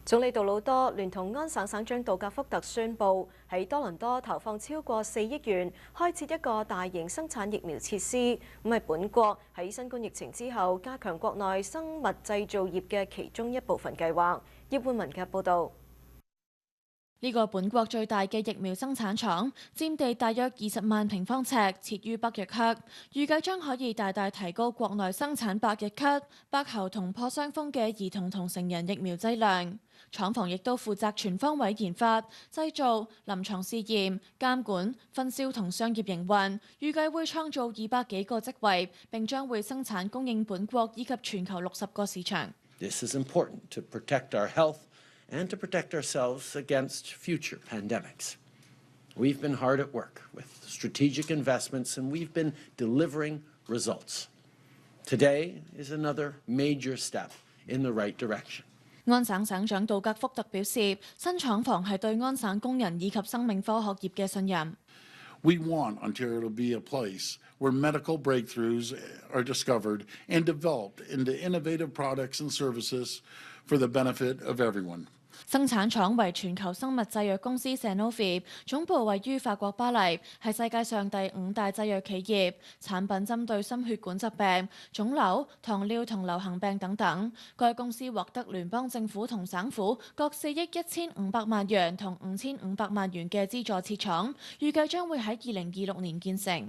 總理杜魯多聯同安省省長杜格福特宣布，喺多倫多投放超過4億元，開設一個大型生產疫苗設施，咁係本國喺新冠疫情之後加強國內生物製造業嘅其中一部分計劃。葉冠文嘅報導。呢個本國最大嘅疫苗生產廠，佔地大約20萬平方尺，設於北約克，預計將可以大大提高國內生產百日咳、白喉同破傷風嘅兒童同成人疫苗劑量。廠房亦都負責全方位研發、製造、臨床試驗、監管、分銷同商業營運，預計會創造200幾個職位，並將會生產供應本國以及全球60個市場。This is important to protect our health and to protect ourselves against future pandemics. We've been hard at work with strategic investments and we've been delivering results. Today is another major step in the right direction. 安省省長杜格福特表示，新廠房係對安省工人以及生命科學業嘅信任。We want Ontario to be a place where medical breakthroughs are discovered and developed into innovative products and services for the benefit of everyone. 生產廠為全球生物製藥公司 Sanofi， 總部位於法國巴黎，係世界上第5大製藥企業，產品針對心血管疾病、腫瘤、糖尿同流行病等等。該公司獲得聯邦政府同省府各4億1500萬元同5500萬元嘅資助設廠，預計將會喺2026年建成。